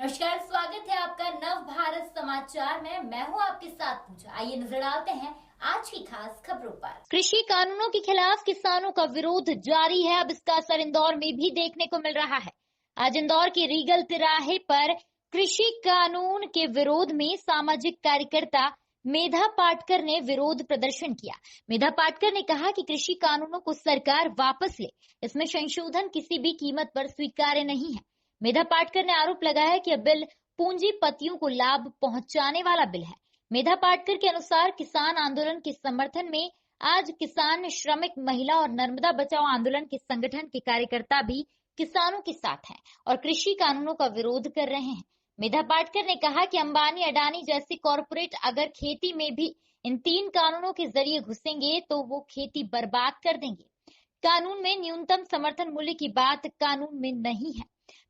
नमस्कार, स्वागत है आपका नव भारत समाचार में। मैं हूं आपके साथ पूजा। आइए नजर डालते हैं आज की खास खबरों पर। कृषि कानूनों के खिलाफ किसानों का विरोध जारी है। अब इसका असर इंदौर में भी देखने को मिल रहा है। आज इंदौर के रीगल तिराहे पर कृषि कानून के विरोध में सामाजिक कार्यकर्ता मेधा पाटकर ने विरोध प्रदर्शन किया। मेधा पाटकर ने कहा कि कृषि कानूनों को सरकार वापस ले, इसमें संशोधन किसी भी कीमत पर स्वीकार्य नहीं है। मेधा पाटकर ने आरोप लगाया कि यह बिल पूंजीपतियों को लाभ पहुंचाने वाला बिल है। मेधा पाटकर के अनुसार किसान आंदोलन के समर्थन में आज किसान, श्रमिक, महिला और नर्मदा बचाओ आंदोलन के संगठन के कार्यकर्ता भी किसानों के साथ हैं और कृषि कानूनों का विरोध कर रहे हैं। मेधा पाटकर ने कहा कि अंबानी, अडानी जैसे कॉरपोरेट अगर खेती में भी इन 3 कानूनों के जरिए घुसेंगे तो वो खेती बर्बाद कर देंगे। कानून में न्यूनतम समर्थन मूल्य की बात कानून में नहीं है।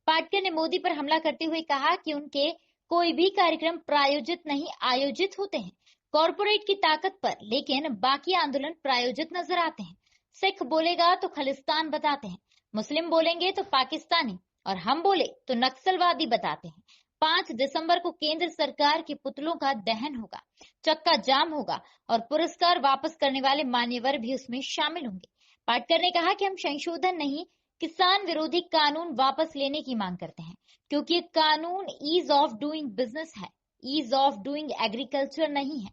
पाटकर ने मोदी पर हमला करते हुए कहा कि उनके कोई भी कार्यक्रम प्रायोजित नहीं आयोजित होते हैं कॉरपोरेट की ताकत पर, लेकिन बाकी आंदोलन प्रायोजित नजर आते हैं। सिख बोलेगा तो खालिस्तान बताते हैं, मुस्लिम बोलेंगे तो पाकिस्तानी और हम बोले तो नक्सलवादी बताते हैं। 5 दिसंबर को केंद्र सरकार के पुतलों का दहन होगा, चक्का जाम होगा और पुरस्कार वापस करने वाले मान्यवर भी उसमें शामिल होंगे। पाटकर ने कहा कि हम संशोधन नहीं, किसान विरोधी कानून वापस लेने की मांग करते हैं, क्योंकि ये कानून ईज ऑफ डूइंग बिजनेस है, ईज ऑफ डूइंग एग्रीकल्चर नहीं है।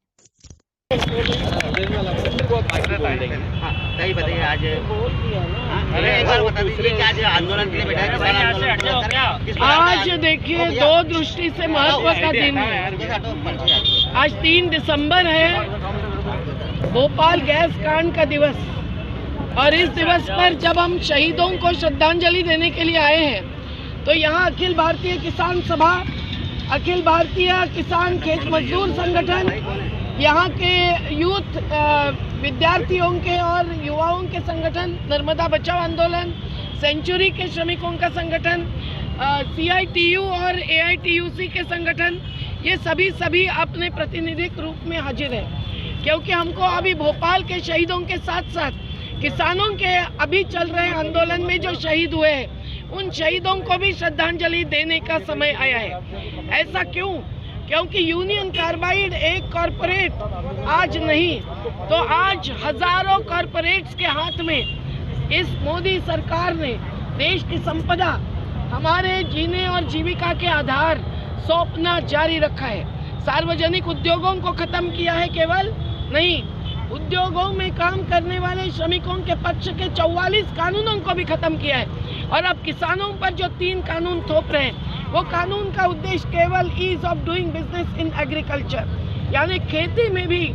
बताइए आज एक बार बता दीजिए कि आज आंदोलन के लिए बैठा। आज देखिए 2 दृष्टि से महत्व का दिन है। आज 3 दिसंबर है, भोपाल गैस कांड का दिवस, और इस दिवस पर जब हम शहीदों को श्रद्धांजलि देने के लिए आए हैं तो यहाँ अखिल भारतीय किसान सभा, अखिल भारतीय किसान खेत मजदूर संगठन, यहाँ के यूथ विद्यार्थियों के और युवाओं के संगठन, नर्मदा बचाओ आंदोलन, सेंचुरी के श्रमिकों का संगठन, CITU और AITUC के संगठन, ये सभी अपने प्रतिनिधिक रूप में हाजिर है, क्योंकि हमको अभी भोपाल के शहीदों के साथ साथ किसानों के अभी चल रहे आंदोलन में जो शहीद हुए हैं उन शहीदों को भी श्रद्धांजलि देने का समय आया है। ऐसा क्यों? क्योंकि यूनियन कार्बाइड एक कॉरपोरेट आज नहीं तो आज हजारों कॉरपोरेट्स के हाथ में इस मोदी सरकार ने देश की संपदा, हमारे जीने और जीविका के आधार सौंपना जारी रखा है। सार्वजनिक उद्योगों को खत्म किया है केवल नहीं, उद्योगों में काम करने वाले श्रमिकों के पक्ष के 44 कानूनों को भी खत्म किया है। और अब किसानों पर जो 3 कानून थोप रहे हैं वो कानून का उद्देश्य केवल ease of doing business in agriculture, यानी खेती में भी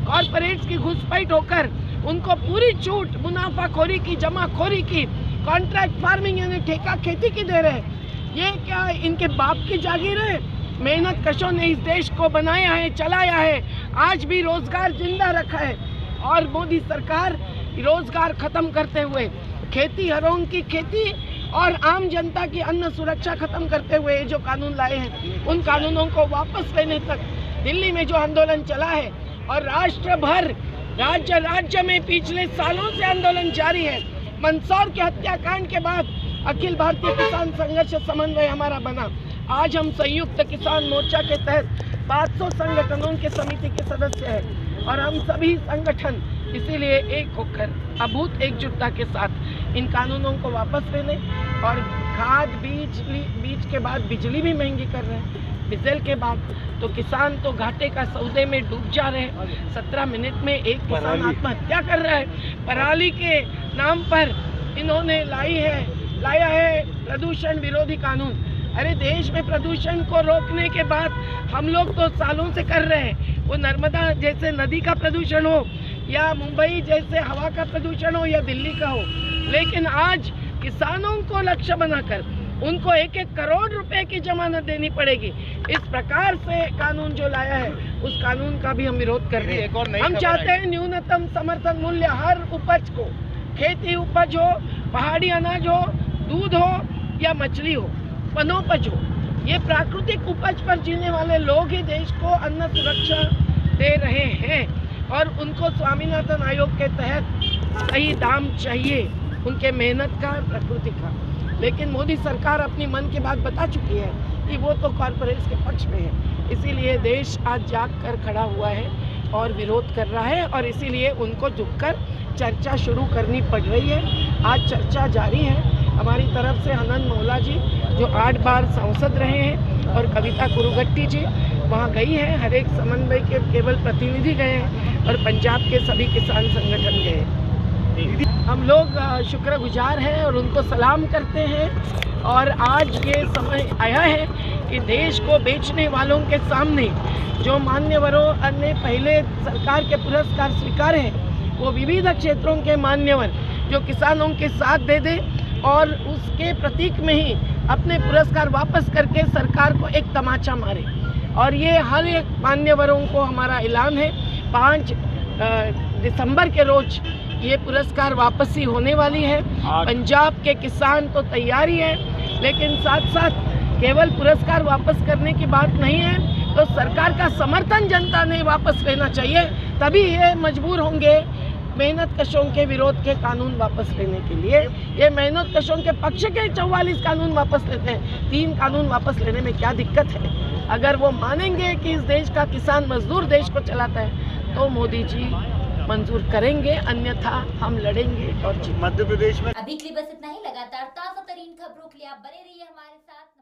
कॉर्पोरेट्स की घुसपैठ होकर उनको पूरी छूट, मुनाफाखोरी की, जमाखोरी की, कॉन्ट्रैक्ट फार्मिंग यानी ठेका खेती की दे रहे हैं। ये क्या इनके बाप की जागीर है? मेहनत कशों ने इस देश को बनाया है, चलाया है, आज भी रोजगार जिंदा रखा है। और मोदी सरकार रोजगार खत्म करते हुए खेतीहरों की खेती और आम जनता की अन्न सुरक्षा खत्म करते हुए जो कानून लाए हैं उन कानूनों को वापस लेने तक दिल्ली में जो आंदोलन चला है और राष्ट्र भर, राज्य में पिछले सालों से आंदोलन जारी है। मंदसौर के हत्याकांड के बाद अखिल भारतीय किसान संघर्ष समन्वय हमारा बना। आज हम संयुक्त किसान मोर्चा के तहत 500 संगठनों के समिति के सदस्य हैं और हम सभी संगठन इसीलिए एक होकर अभूत एकजुटता के साथ इन कानूनों को वापस लेने और खाद बीज के बाद बिजली भी महंगी कर रहे हैं, डीजल के बाद तो किसान तो घाटे का सौदे में डूब जा रहे हैं। 17 मिनट में एक किसान आत्महत्या कर रहा है। पराली के नाम पर इन्होंने लाया है प्रदूषण विरोधी कानून। अरे देश में प्रदूषण को रोकने के बाद हम लोग तो सालों से कर रहे हैं, वो नर्मदा जैसे नदी का प्रदूषण हो या मुंबई जैसे हवा का प्रदूषण हो या दिल्ली का हो, लेकिन आज किसानों को लक्ष्य बनाकर उनको 1-1 करोड़ रुपए की जमानत देनी पड़ेगी। इस प्रकार से कानून जो लाया है उस कानून का भी हम विरोध कर रहे हैं। हम चाहते हैं न्यूनतम समर्थन मूल्य हर उपज को, खेती उपज हो, पहाड़ी अनाज हो, दूध हो या मछली हो, वनोपज हो, ये प्राकृतिक उपज पर जीने वाले लोग ही देश को अन्न सुरक्षा दे रहे हैं और उनको स्वामीनाथन आयोग के तहत सही दाम चाहिए उनके मेहनत का, प्रकृति का। लेकिन मोदी सरकार अपनी मन की बात बता चुकी है कि वो तो कॉरपोरेट्स के पक्ष में है। इसीलिए देश आज जाग कर खड़ा हुआ है और विरोध कर रहा है, और इसीलिए उनको झुककर चर्चा शुरू करनी पड़ रही है। आज चर्चा जारी है। हमारी तरफ से आनंद मौला जी जो 8 बार सांसद रहे हैं और कविता कुरुगट्टी जी वहाँ गई हैं, हर एक समन्वय के केवल प्रतिनिधि गए हैं और पंजाब के सभी किसान संगठन गए हैं। हम लोग शुक्रगुजार हैं और उनको सलाम करते हैं। और आज ये समय आया है कि देश को बेचने वालों के सामने जो मान्यवरों ने पहले सरकार के पुरस्कार स्वीकारे हैं, वो विविध क्षेत्रों के मान्यवर जो किसानों के साथ दे दे और उसके प्रतीक में ही अपने पुरस्कार वापस करके सरकार को एक तमाचा मारे। और ये हर एक मान्यवरों को हमारा ऐलान है, 5 दिसंबर के रोज ये पुरस्कार वापसी होने वाली है। पंजाब के किसान तो तैयार ही है, लेकिन साथ साथ केवल पुरस्कार वापस करने की बात नहीं है, तो सरकार का समर्थन जनता ने वापस लेना चाहिए, तभी ये मजबूर होंगे मेहनत कशों के विरोध के कानून वापस लेने के लिए। ये मेहनत कशों के पक्ष के 44 कानून वापस लेते हैं, 3 कानून वापस लेने में क्या दिक्कत है? अगर वो मानेंगे कि इस देश का किसान मजदूर देश को चलाता है तो मोदी जी मंजूर करेंगे, अन्यथा हम लड़ेंगे और मध्य प्रदेश में अभी के लिए बस इतना ही। लगातार ताजा तरीन खबरों के लिए आप बने रहिए हमारे साथ।